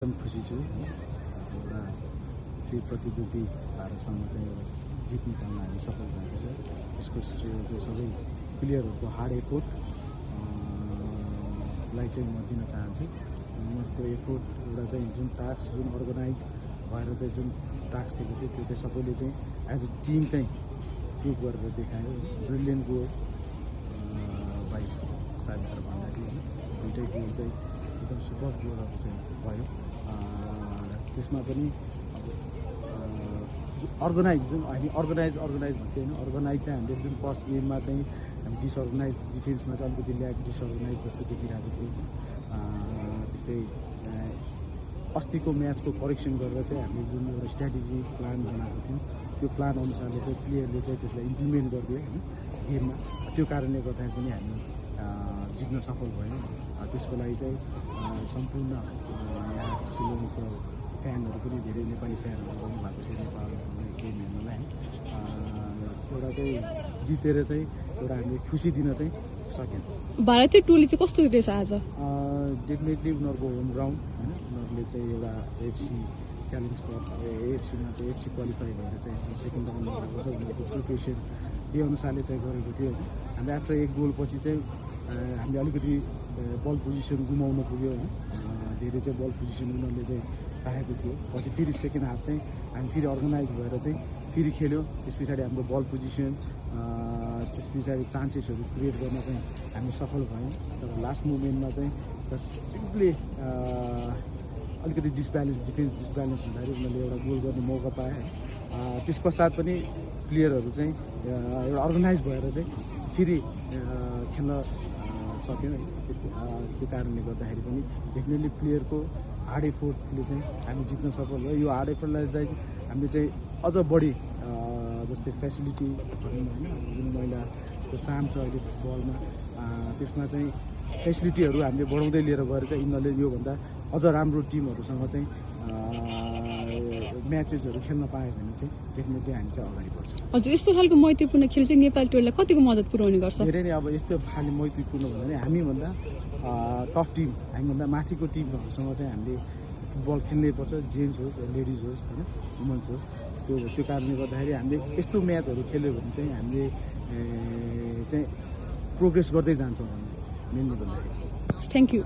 एकदम खुसी छु एउटा चाहिँ प्रतिद्वन्दी भारतसँग चाहिँ जित्ने काममा हामी सफल भएको छ। यसको श्रेय चाहिँ सबै प्लेयरहरूको हार्ड एफोर्ट लाई चाहिँ म दिन चाहन्छु। उनीहरूको एफोर्ट एउटा चाहिँ जुन टास्क जुन अर्गनाइज भएर चाहिँ जुन टास्क दिएको थियो त्यो चाहिँ सबैले चाहिँ एज अ टिम चाहिँ प्रुभ गरेर देखायो। ब्रिलियन्ट गोल 22 साबितर भन्दाखेरि दुईटै गोल चाहिँ एकदम सुपर गोलहरू चाहिँ भयो। त्यसमा पनि अर्गनाइज जुन हामी अर्गनाइज भन्थ्यो होइन, अर्गनाइज चाहिँ हामीले जुन फर्स्ट गेममा चाहिँ हामी डिसअर्गनाइज डिफेन्समा चाहिँ अलिकति ल्याक डिसअर्गनाइज जस्तो देखिरहेको थियो। त्यस्तै अस्तिको म्याचको करेक्सन गरेर चाहिँ हामीले जुन एउटा स्ट्राटेजी प्लान बनाएको थियौँ त्यो प्लान अनुसारले चाहिँ प्लेयरले चाहिँ त्यसलाई इम्प्लिमेन्ट गरिदियो होइन गेममा। त्यो कारणले गर्दा पनि हामी जित्न सफल भयौँ। त्यसको लागि चाहिँ सम्पूर्ण यहाँ शिलङको फ्यानहरू पनि धेरै नेपाली फ्यानहरू पनि भएको थियो नेपाल गेम हेर्नलाई। एउटा चाहिँ जितेर चाहिँ एउटा हामीले खुसी दिन चाहिँ सक्यौँ। भारतीय टोली चाहिँ कस्तो रहेछ आज? डेफिनेटली उनीहरूको होम ग्राउन्ड होइन, उनीहरूले चाहिँ एउटा एफसी च्यालेन्ज एएफसीमा चाहिँ एफसी क्वालिफाई भएर चाहिँ जुन सेकेन्ड राउन्डमा गएको छ उनीहरूको प्रिपरेसन त्यो अनुसारले चाहिँ गरेको थियो। हामीले आफ्टर एक गोल पछि चाहिँ हामीले अलिकति बल पोजिसन गुमाउन पुग्यो होइन, धेरै चाहिँ बल पोजिसन उनीहरूले चाहिँ राखेको थियो। पछि फेरि सेकेन्ड हाफ चाहिँ हामी फेरि अर्गनाइज भएर चाहिँ फेरि खेल्यो। त्यस पछाडि हाम्रो बल पोजिसन त्यस पछाडि चान्सेसहरू क्रिएट गर्न चाहिँ हामी सफल भयौँ। तर लास्ट मोमेन्टमा चाहिँ सिम्पली अलिकति डिसब्यालेन्स डिसब्यालेन्स हुँदाखेरि उनीहरूले एउटा गोल गर्ने मौका पाए। त्यस पश्चात पनि प्लेयरहरू चाहिँ एउटा अर्गनाइज भएर चाहिँ फेरि खेल्न सक्यो है। त्यो कारणले गर्दाखेरि पनि डेफिनेटली प्लेयरको हार्ड एफोर्टले चाहिँ हामी जित्न सफल भयो। यो हार्ड एफोर्टलाई चाहिँ हामीले चाहिँ अझ बढी जस्तै फेसिलिटी भनौँ होइन, जुन महिलाको चाम छ अहिले फुटबलमा त्यसमा चाहिँ फेसिलिटीहरू हामीले बढाउँदै लिएर गएर चाहिँ यिनीहरूले योभन्दा अझ राम्रो टिमहरूसँग चाहिँ म्याचेसहरू खेल्न पायो भने चाहिँ डेफिनेटली हामी चाहिँ अगाडि बढ्छौँ। हजुर, यस्तो खालको मैत्रीपूर्ण खेल चाहिँ नेपाली टोलीलाई कतिको मद्दत पुर्याउने गर्छ? धेरै नै अब यस्तो खालि मैत्रीपूर्ण भयो भने हामीभन्दा टफ टिम हामीभन्दा माथिको टिमहरूसँग चाहिँ हामीले फुटबल खेल्नै पर्छ, जेन्ट्स होस् लेडिज होस् होइन, वुमेन्स होस्। त्यो कारणले गर्दाखेरि हामीले यस्तो म्याचहरू खेल्यो भने चाहिँ हामीले चाहिँ प्रोग्रेस गर्दै जान्छौँ भन्ने मेनली भन्दाखेरि। Thank you.